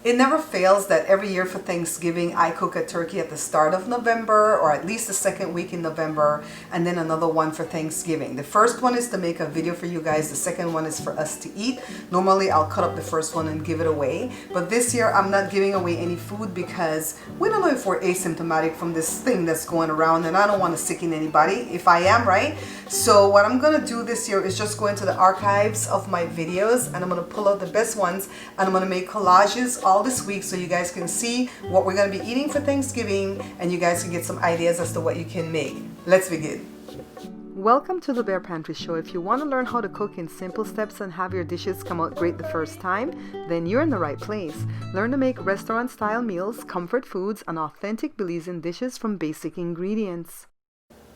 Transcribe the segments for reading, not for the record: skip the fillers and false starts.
It never fails that every year for Thanksgiving, I cook a turkey at the start of November or at least the second week in November, and then another one for Thanksgiving. The first one is to make a video for you guys. The second one is for us to eat. Normally, I'll cut up the first one and give it away. But this year, I'm not giving away any food because we don't know if we're asymptomatic from this thing that's going around, and I don't want to sicken anybody if I am, right? So what I'm going to do this year is just go into the archives of my videos, and I'm going to pull out the best ones, and I'm going to make collages all this week so you guys can see what we're going to be eating for Thanksgiving, and you guys can get some ideas as to what you can make. Let's begin. Welcome to the Bear Pantry Show. If you want to learn how to cook in simple steps and have your dishes come out great the first time, then you're in the right place. Learn to make restaurant-style meals, comfort foods, and authentic Belizean dishes from basic ingredients.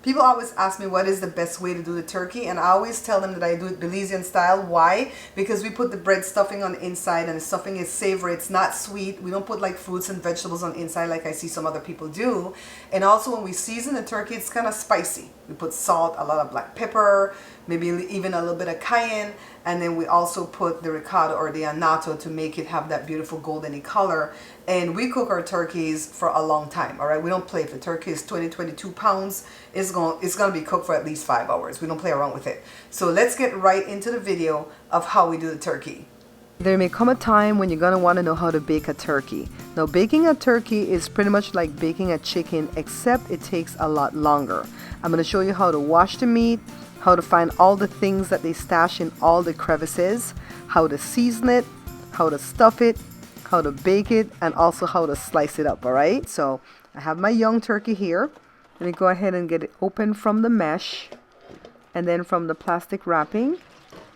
People always ask me what is the best way to do the turkey, and I always tell them that I do it Belizean style. Why? Because we put the bread stuffing on the inside, and the stuffing is savory. It's not sweet. We don't put like fruits and vegetables on the inside like I see some other people do. And also when we season the turkey, it's kind of spicy. We put salt, a lot of black pepper, maybe even a little bit of cayenne, and then we also put the ricotta or the annatto to make it have that beautiful goldeny color. And we cook our turkeys for a long time, all right? We don't play. If the turkey is 22 pounds, it's going to be cooked for at least 5 hours. We don't play around with it. So let's get right into the video of how we do the turkey. There may come a time when you're going to want to know how to bake a turkey. Now, baking a turkey is pretty much like baking a chicken, except it takes a lot longer. I'm going to show you how to wash the meat, how to find all the things that they stash in all the crevices, how to season it, how to stuff it, how to bake it, and also how to slice it up, all right? So I have my young turkey here. Let me go ahead and get it open from the mesh and then from the plastic wrapping.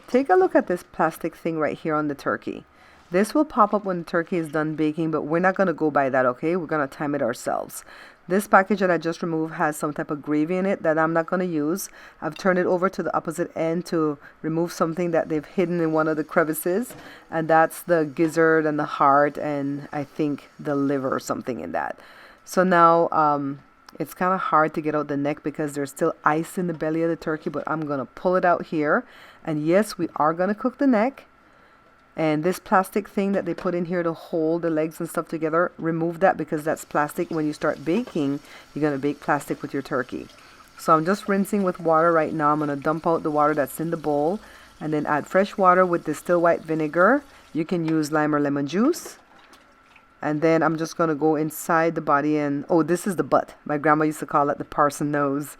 Take a look at this plastic thing right here on the turkey. This will pop up when the turkey is done baking, but we're not going to go by that, okay? We're going to time it ourselves. This package that I just removed has some type of gravy in it that I'm not going to use. I've turned it over to the opposite end to remove something that they've hidden in one of the crevices, and that's the gizzard and the heart and I think the liver or something in that. So now it's kind of hard to get out the neck because there's still ice in the belly of the turkey, but I'm going to pull it out here. And yes, we are going to cook the neck. And this plastic thing that they put in here to hold the legs and stuff together, remove that because that's plastic. When you start baking, you're going to bake plastic with your turkey. So I'm just rinsing with water right now. I'm going to dump out the water that's in the bowl and then add fresh water with distilled white vinegar. You can use lime or lemon juice. And then I'm just going to go inside the body and, oh, this is the butt. My grandma used to call it the parson nose.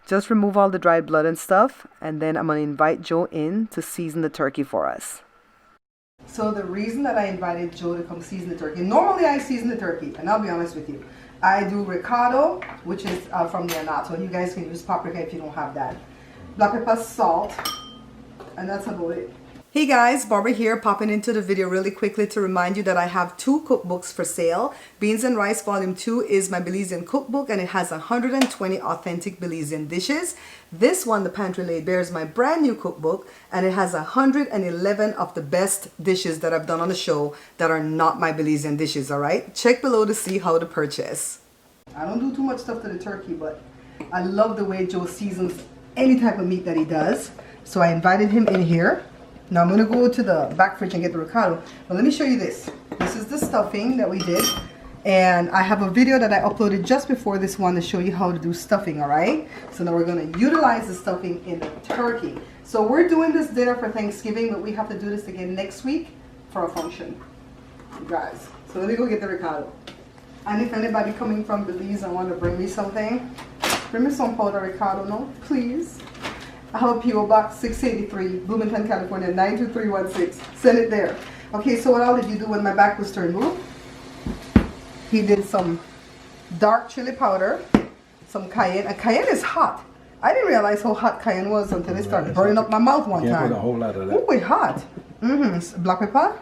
Just remove all the dried blood and stuff. And then I'm going to invite Joe in to season the turkey for us. So the reason that I invited Joe to come season the turkey, normally I season the turkey, and I'll be honest with you. I do ricotta, which is from the annatto. You guys can use paprika if you don't have that. Black pepper, salt, and that's about it. Hey guys, Barbara here, popping into the video really quickly to remind you that I have 2 cookbooks for sale. Beans and Rice Volume 2 is my Belizean cookbook, and it has 120 authentic Belizean dishes. This one, the Pantry Laid Bare, is my brand new cookbook, and it has 111 of the best dishes that I've done on the show that are not my Belizean dishes, all right? Check below to see how to purchase. I don't do too much stuff to the turkey, but I love the way Joe seasons any type of meat that he does. So I invited him in here. Now I'm going to go to the back fridge and get the ricotta. But let me show you this. This is the stuffing that we did. And I have a video that I uploaded just before this one to show you how to do stuffing, alright? So now we're going to utilize the stuffing in the turkey. So we're doing this dinner for Thanksgiving, but we have to do this again next week for a function, you guys. So let me go get the ricotta. And if anybody coming from Belize and want to bring me something, bring me some powdered ricotta, no? Please. I have a P.O. Box 683, Bloomington, California, 92316. Send it there. Okay, so what all did you do when my back was turned? Ooh. He did some dark chili powder, some cayenne. And cayenne is hot. I didn't realize how hot cayenne was until it started burning up my mouth one time. Can't put a whole lot of that. Ooh, it's hot. Black pepper.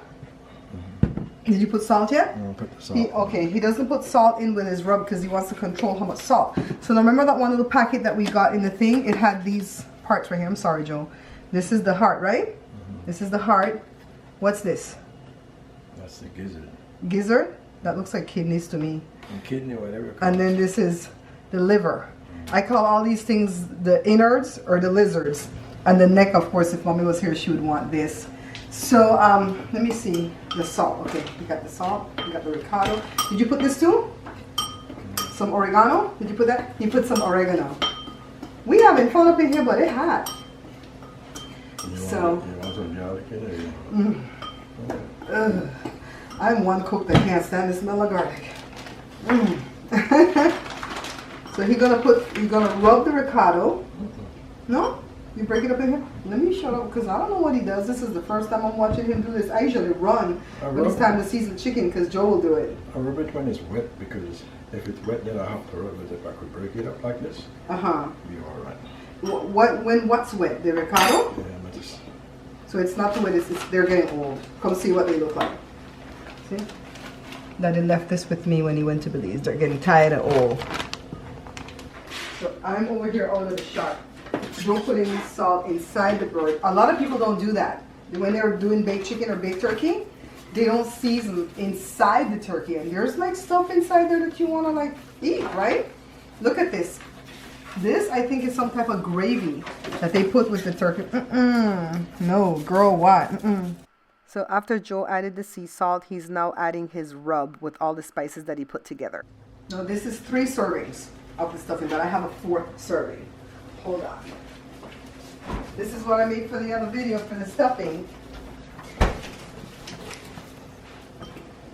Did you put salt yet? No, put the salt. Okay, he doesn't put salt in with his rub because he wants to control how much salt. So now remember that one little packet that we got in the thing? It had these parts right here. I'm sorry, Joe. This is the heart, right? This is the heart. What's this? That's the gizzard. Gizzard? That looks like kidneys to me. And kidney, whatever. And then this is the liver. I call all these things the innards or the lizards. And the neck, of course, if mommy was here, she would want this. So let me see the salt. Okay, we got the salt, we got the ricotta. Did you put this too? Some oregano? Did you put that? You put some oregano. We haven't fun up in here, but it hot. You So want some garlic in there? I'm one cook that can't stand the smell of garlic. So you're gonna rub the ricotta. No? You break it up in here? Let me shut up because I don't know what he does. This is the first time I'm watching him do this. I usually run when it's time to season chicken because Joe will do it. I rub it when it's wet because if it's wet then I have to rub it. If I could break it up like this, be alright. What's wet? The ricotta? Yeah, but just... So it's not too wet, they're getting old. Come see what they look like. See? Daddy left this with me when he went to Belize. They're getting tired and old. So I'm over here out of the shot. Don't put any salt inside the bird. A lot of people don't do that. When they're doing baked chicken or baked turkey, they don't season inside the turkey. And there's like stuff inside there that you want to like eat, right? Look at this. This, I think, is some type of gravy that they put with the turkey. No, girl, what? So after Joe added the sea salt, he's now adding his rub with all the spices that he put together. Now this is 3 servings of the stuffing, but I have a 4th serving. Hold on. This is what I made for the other video for the stuffing.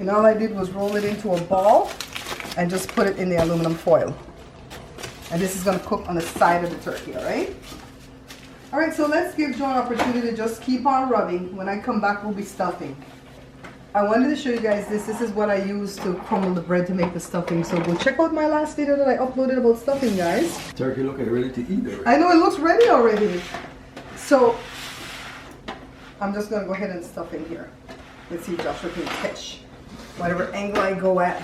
And all I did was roll it into a ball and just put it in the aluminum foil. And this is going to cook on the side of the turkey, all right? All right, so let's give Joe an opportunity to just keep on rubbing. When I come back, we'll be stuffing. I wanted to show you guys this. This is what I use to crumble the bread to make the stuffing. So go check out my last video that I uploaded about stuffing, guys. Turkey looking ready to eat already. I know, it looks ready already. So I'm just going to go ahead and stuff in here. Let's see if Joshua can catch whatever angle I go at.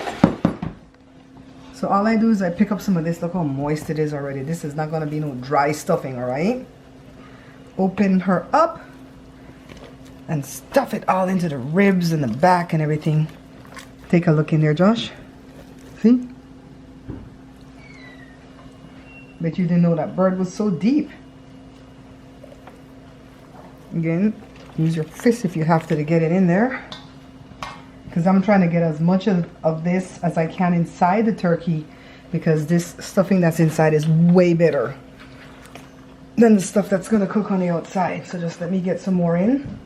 So all I do is I pick up some of this. Look how moist it is already. This is not going to be no dry stuffing, all right? Open her up and stuff it all into the ribs and the back and everything. Take a look in there, Josh. See? Bet you didn't know that bird was so deep. Again, use your fist if you have to get it in there. Because I'm trying to get as much of this as I can inside the turkey, because this stuffing that's inside is way better than the stuff that's going to cook on the outside. So just let me get some more in.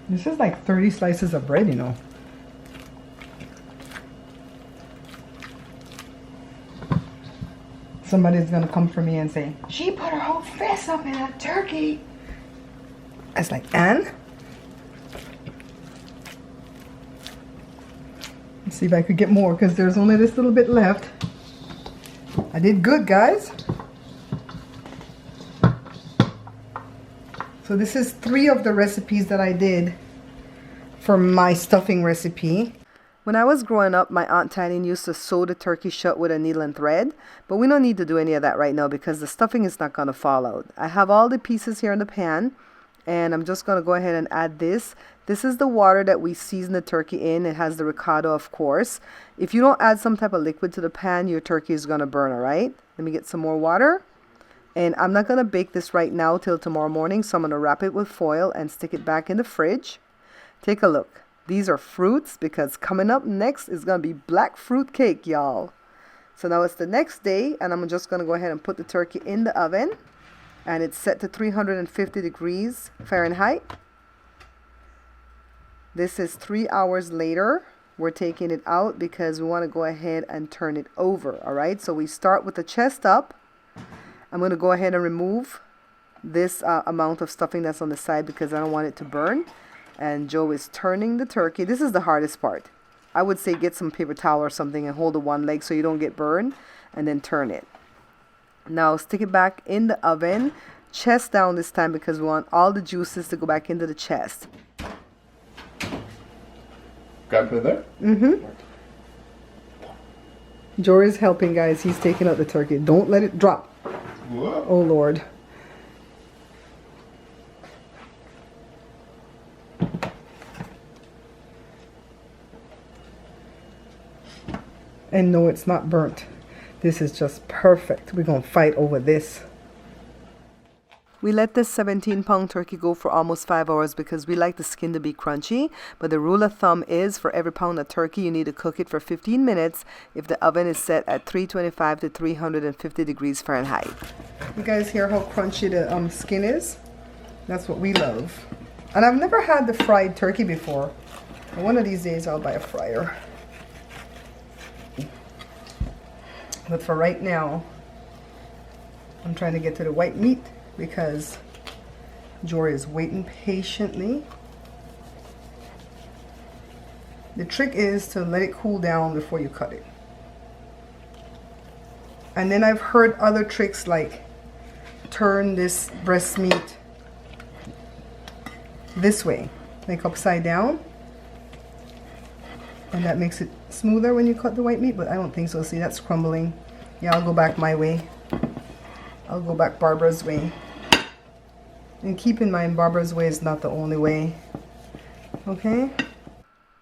This is like 30 slices of bread, you know. Somebody's gonna come for me and say, she put her whole fist up in that turkey. I was like, Anne? Let's see if I could get more, because there's only this little bit left. I did good, guys. So this is 3 of the recipes that I did for my stuffing recipe. When I was growing up, my Aunt Tiny used to sew the turkey shut with a needle and thread, but we don't need to do any of that right now because the stuffing is not going to fall out. I have all the pieces here in the pan, and I'm just going to go ahead and add this. This is the water that we season the turkey in. It has the ricotta, of course. If you don't add some type of liquid to the pan, your turkey is going to burn, all right? Let me get some more water. And I'm not going to bake this right now till tomorrow morning, so I'm going to wrap it with foil and stick it back in the fridge. Take a look. These are fruits, because coming up next is going to be black fruit cake, y'all. So now it's the next day, and I'm just going to go ahead and put the turkey in the oven. And it's set to 350 degrees Fahrenheit. This is 3 hours later. We're taking it out because we want to go ahead and turn it over, all right? So we start with the chest up. I'm going to go ahead and remove this amount of stuffing that's on the side because I don't want it to burn. And Joe is turning the turkey. This is the hardest part. I would say get some paper towel or something and hold the one leg so you don't get burned, and then turn it. Now stick it back in the oven, chest down this time because we want all the juices to go back into the chest. Got it there? Mm-hmm. Joe is helping, guys. He's taking out the turkey. Don't let it drop. Whoa. Oh, Lord. And no, it's not burnt. This is just perfect. We're going to fight over this. We let this 17-pound turkey go for almost 5 hours because we like the skin to be crunchy. But the rule of thumb is for every pound of turkey, you need to cook it for 15 minutes if the oven is set at 325 to 350 degrees Fahrenheit. You guys hear how crunchy the skin is? That's what we love. And I've never had the fried turkey before. And one of these days I'll buy a fryer. But for right now, I'm trying to get to the white meat because Jory is waiting patiently. The trick is to let it cool down before you cut it. And then I've heard other tricks like turn this breast meat this way, like upside down. And that makes it smoother when you cut the white meat, but I don't think so. See, that's crumbling. Yeah, I'll go back my way. I'll go back Barbara's way. And keep in mind, Barbara's way is not the only way. Okay?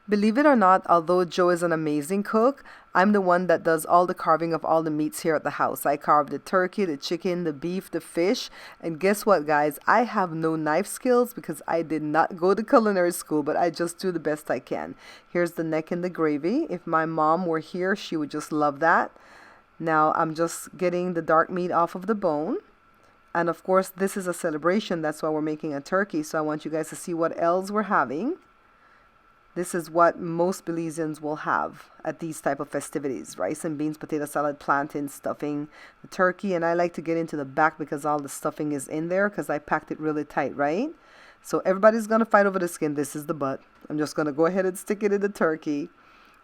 Believe it or not, although Joe is an amazing cook, I'm the one that does all the carving of all the meats here at the house. I carve the turkey, the chicken, the beef, the fish. And guess what, guys? I have no knife skills because I did not go to culinary school, but I just do the best I can. Here's the neck and the gravy. If my mom were here, she would just love that. Now I'm just getting the dark meat off of the bone. And of course, this is a celebration. That's why we're making a turkey. So I want you guys to see what else we're having. This is what most Belizeans will have at these type of festivities. Rice and beans, potato salad, plantain, stuffing, the turkey. And I like to get into the back because all the stuffing is in there because I packed it really tight, right? So everybody's going to fight over the skin. This is the butt. I'm just going to go ahead and stick it in the turkey.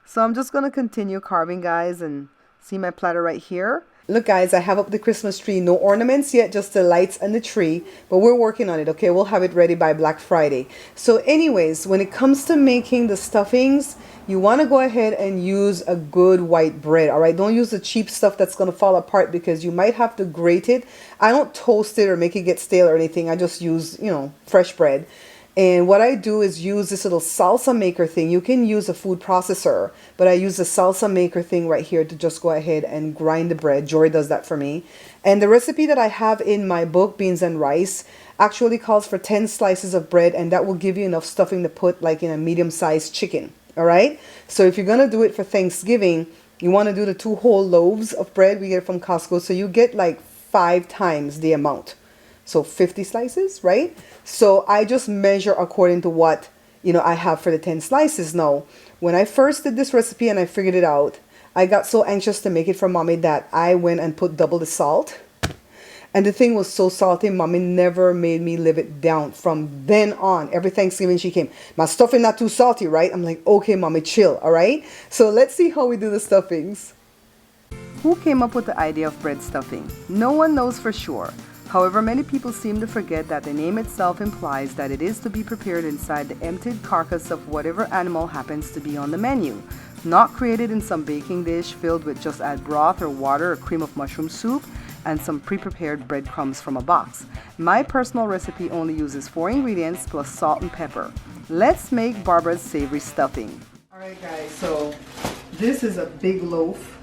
So I'm just going to continue carving, guys, and see my platter right here. Look, guys, I have up the Christmas tree. No ornaments yet, just the lights and the tree. But we're working on it, okay? We'll have it ready by Black Friday. So anyways, when it comes to making the stuffings, you want to go ahead and use a good white bread, all right? Don't use the cheap stuff that's going to fall apart because you might have to grate it. I don't toast it or make it get stale or anything. I just use, you know, fresh bread. And what I do is use this little salsa maker thing. You can use a food processor, but I use the salsa maker thing right here to just go ahead and grind the bread. Jory does that for me. And the recipe that I have in my book, Beans and Rice, actually calls for 10 slices of bread, and that will give you enough stuffing to put like in a medium-sized chicken. All right? So if you're going to do it for Thanksgiving, you want to do the 2 whole loaves of bread we get from Costco. So you get like 5 times the amount. So 50 slices, right? So I just measure according to what, you know, I have for the 10 slices. Now, when I first did this recipe and I figured it out, I got so anxious to make it for Mommy that I went and put double the salt. And the thing was so salty, Mommy never made me live it down. From then on, every Thanksgiving she came, my stuffing not too salty, right? I'm like, okay, Mommy, chill, all right? So let's see how we do the stuffings. Who came up with the idea of bread stuffing? No one knows for sure. However, many people seem to forget that the name itself implies that it is to be prepared inside the emptied carcass of whatever animal happens to be on the menu, not created in some baking dish filled with just add broth or water or cream of mushroom soup and some pre-prepared breadcrumbs from a box. My personal recipe only uses 4 ingredients plus salt and pepper. Let's make Barbara's savory stuffing. All right, guys, so this is a big loaf.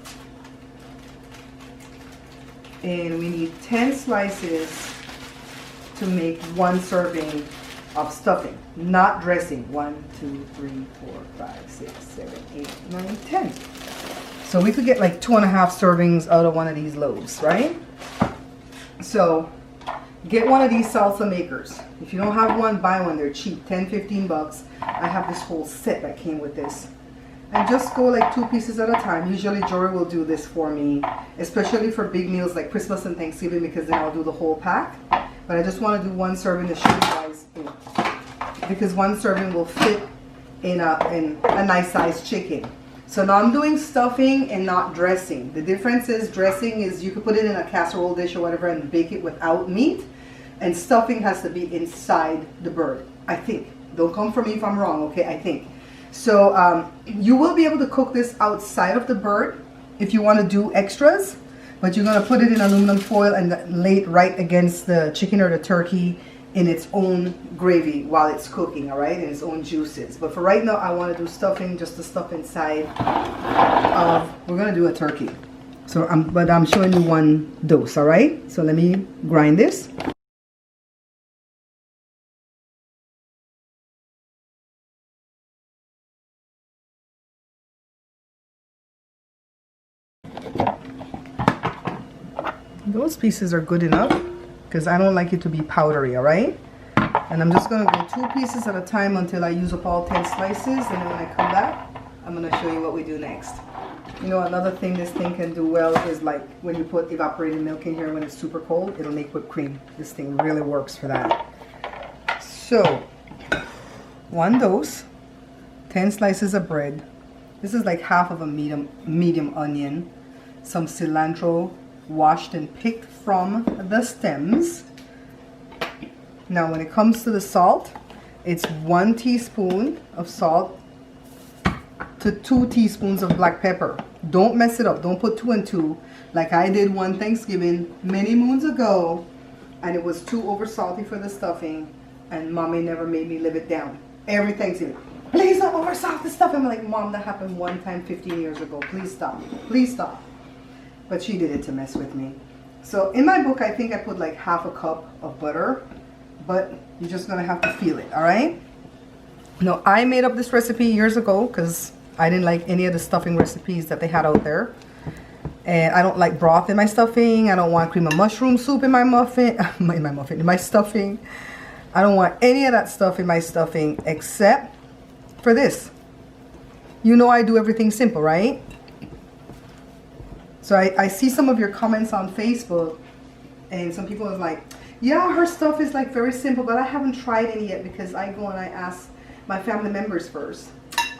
And we need 10 slices to make 1 serving of stuffing, not dressing. 1, 2, 3, 4, 5, 6, 7, 8, 9, 10. So we could get like 2.5 servings out of one of these loaves, right? So get one of these salsa makers. If you don't have one, buy one. They're cheap, 10, 15 bucks. I have this whole set that came with this. And just go like 2 pieces at a time. Usually Jory will do this for me, especially for big meals like Christmas and Thanksgiving, because then I'll do the whole pack. But I just want to do 1 serving to show you guys, because 1 serving will fit in a nice sized chicken. So now I'm doing stuffing and not dressing. The difference is dressing is you could put it in a casserole dish or whatever and bake it without meat, and stuffing has to be inside the bird, I think. Don't come for me if I'm wrong, okay? I think. So you will be able to cook this outside of the bird if you want to do extras, but you're going to put it in aluminum foil and lay it right against the chicken or the turkey in its own gravy while it's cooking, all right, in its own juices. But for right now, I want to do stuffing, just the stuff inside of, we're going to do a turkey. So I'm showing you one dose, all right? So let me grind this. Those pieces are good enough because I don't like it to be powdery, all right? And I'm just going to go 2 pieces at a time until I use up all 10 slices. And then when I come back, I'm going to show you what we do next. You know, another thing this thing can do well is like when you put evaporated milk in here when it's super cold, it'll make whipped cream. This thing really works for that. So, 1 dose, 10 slices of bread. This is like half of a medium onion, some cilantro, washed and picked from the stems. Now when it comes to the salt, it's 1 teaspoon of salt to 2 teaspoons of black pepper. Don't mess it up. Don't put 2 and 2 like I did one Thanksgiving many moons ago, and it was too over salty for the stuffing, and Mommy never made me live it down. Every Thanksgiving, please don't over salt the stuffing. I'm like, Mom, that happened one time 15 years ago. Please stop. Please stop. But she did it to mess with me. So in my book, I think I put like half a cup of butter, but you're just gonna have to feel it, all right? Now, I made up this recipe years ago because I didn't like any of the stuffing recipes that they had out there. And I don't like broth in my stuffing. I don't want cream of mushroom soup in my muffin, in my stuffing. I don't want any of that stuff in my stuffing except for this. You know I do everything simple, right? So I see some of your comments on Facebook, and some people are like, yeah, her stuff is like very simple, but I haven't tried any yet because I go and I ask my family members first.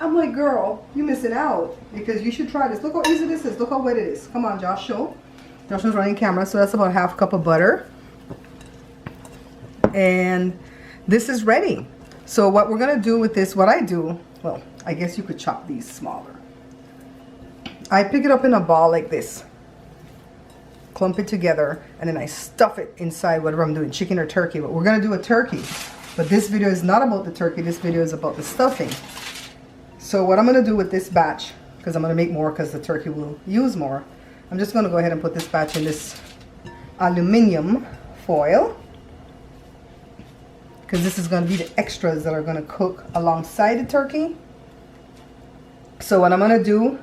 I'm like, girl, you're missing out because you should try this. Look how easy this is. Look how wet it is. Come on, Josh, show. Josh is running camera, so that's about half a cup of butter. And this is ready. So what we're gonna do with this, what I do, well, I guess you could chop these smaller. I pick it up in a ball like this, clump it together, and then I stuff it inside whatever I'm doing, chicken or turkey. But we're gonna do a turkey. But this video is not about the turkey, this video is about the stuffing. So what I'm gonna do with this batch, because I'm gonna make more because the turkey will use more, I'm just gonna go ahead and put this batch in this aluminum foil, because this is gonna be the extras that are gonna cook alongside the turkey. So what I'm gonna do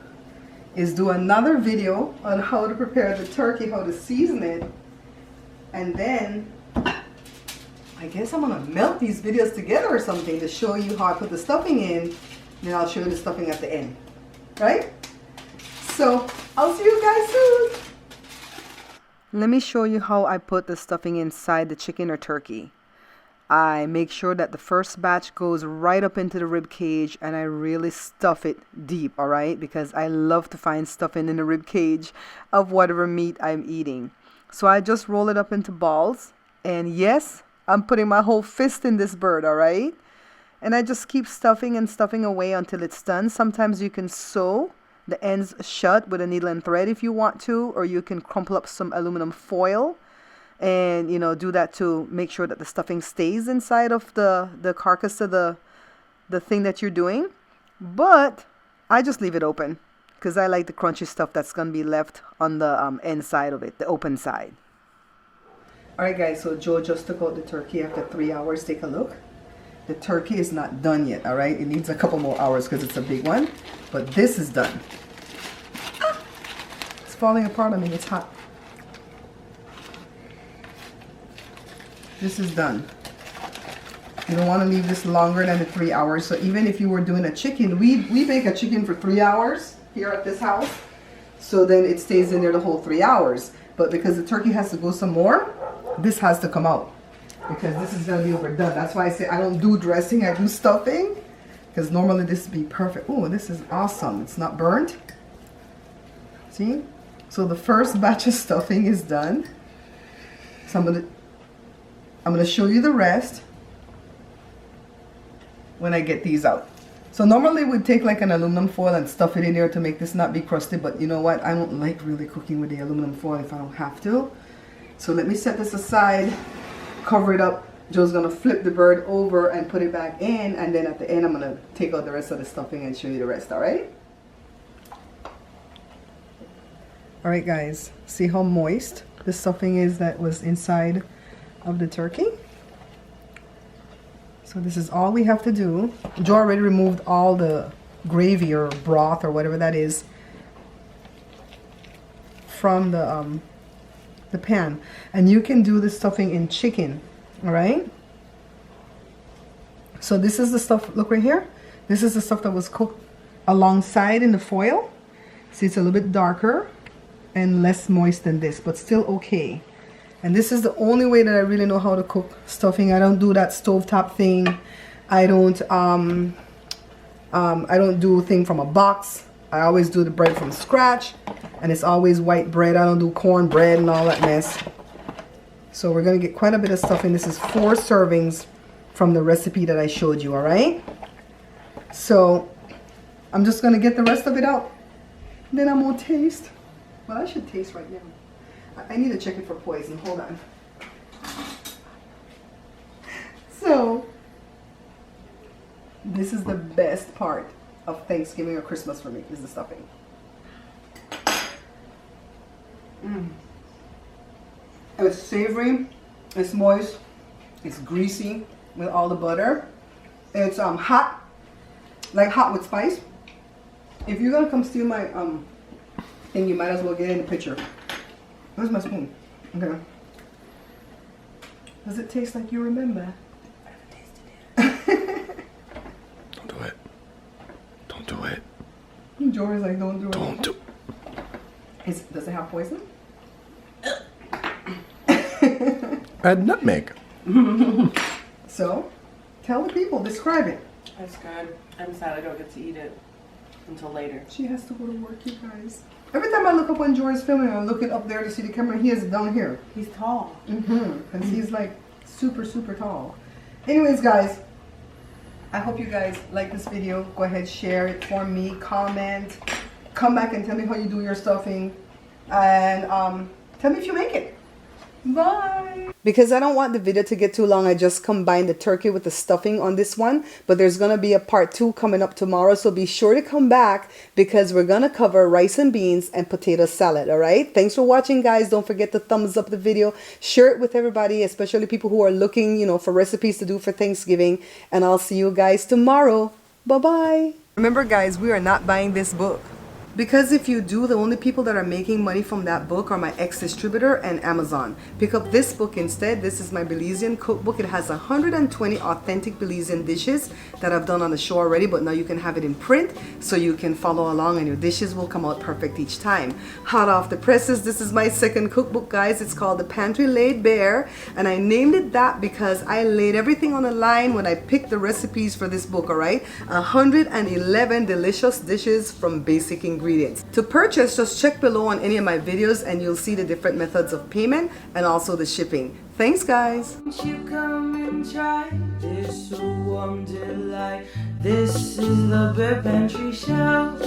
is do another video on how to prepare the turkey, how to season it, and then I guess I'm gonna melt these videos together or something to show you how I put the stuffing in, and then I'll show you the stuffing at the end, right? So I'll see you guys soon. Let me show you how I put the stuffing inside the chicken or turkey. I make sure that the first batch goes right up into the rib cage, and I really stuff it deep, all right? Because I love to find stuffing in the rib cage of whatever meat I'm eating. So I just roll it up into balls, and yes, I'm putting my whole fist in this bird, all right? And I just keep stuffing and stuffing away until it's done. Sometimes you can sew the ends shut with a needle and thread if you want to, or you can crumple up some aluminum foil and, you know, do that to make sure that the stuffing stays inside of the carcass of the thing that you're doing. But I just leave it open because I like the crunchy stuff that's going to be left on the end side of it, the open side. Alright guys, so Joe just took out the turkey after 3 hours. Take a look. The turkey is not done yet, alright? It needs a couple more hours because it's a big one. But this is done. Ah, it's falling apart on me. It's hot. This is done. You don't want to leave this longer than the 3 hours. So even if you were doing a chicken, we bake a chicken for 3 hours here at this house. So then it stays in there the whole 3 hours. But because the turkey has to go some more, this has to come out. Because this is going to be overdone. That's why I say I don't do dressing, I do stuffing. Because normally this would be perfect. Oh, this is awesome. It's not burnt. See? So the first batch of stuffing is done. So I'm going to show you the rest when I get these out. So normally we'd take like an aluminum foil and stuff it in there to make this not be crusty, but you know what? I don't like really cooking with the aluminum foil if I don't have to. So let me set this aside, cover it up, Joe's gonna flip the bird over and put it back in, and then at the end I'm gonna take out the rest of the stuffing and show you the rest. All right? All right, guys. See how moist the stuffing is that was inside of the turkey? So this is all we have to do. Joe already removed all the gravy or broth or whatever that is from the pan. And you can do the stuffing in chicken, all right? So this is the stuff, look right here. This is the stuff that was cooked alongside in the foil. See, it's a little bit darker and less moist than this, but still okay. And this is the only way that I really know how to cook stuffing. I don't do that stovetop thing. I don't do thing from a box. I always do the bread from scratch, and it's always white bread. I don't do cornbread and all that mess. So we're gonna get quite a bit of stuffing. This is 4 servings from the recipe that I showed you, all right? So I'm just gonna get the rest of it out. Then I'm gonna taste. Well, I should taste right now. I need to check it for poison. Hold on. So, this is the best part of Thanksgiving or Christmas for me, is the stuffing. It's savory, it's moist, it's greasy with all the butter. It's hot, like hot with spice. If you're gonna come steal my thing, you might as well get in the picture. Where's my spoon? Okay. Does it taste like you remember? I haven't tasted it. Don't do it. Don't do it. Jory's like, don't do it. Don't do it. Does it have poison? Add nutmeg. So, tell the people, describe it. That's good. I'm sad I don't get to eat it until later. She has to go to work, you guys. Every time I look up when Jory's filming, I'm looking up there to see the camera. He is down here. He's tall. Because he's like super, super tall. Anyways, guys, I hope you guys like this video. Go ahead, share it for me, comment, come back and tell me how you do your stuffing, and tell me if you make it. Bye. Because I don't want the video to get too long, I just combined the turkey with the stuffing on this one. But there's going to be a part 2 coming up tomorrow. So be sure to come back because we're going to cover rice and beans and potato salad. All right. Thanks for watching, guys. Don't forget to thumbs up the video. Share it with everybody, especially people who are looking, you know, for recipes to do for Thanksgiving. And I'll see you guys tomorrow. Bye-bye. Remember, guys, we are not buying this book. Because if you do, the only people that are making money from that book are my ex-distributor and Amazon. Pick up this book instead. This is my Belizean cookbook. It has 120 authentic Belizean dishes that I've done on the show already, but now you can have it in print so you can follow along and your dishes will come out perfect each time. Hot off the presses, this is my second cookbook, guys. It's called the Pantry Laid Bare, and I named it that because I laid everything on a line when I picked the recipes for this book, all right? 111 delicious dishes from basic ingredients. To purchase, just check below on any of my videos and you'll see the different methods of payment and also the shipping. Thanks, guys. Won't you come and try this warm delight? This is the Bare Pantry Show.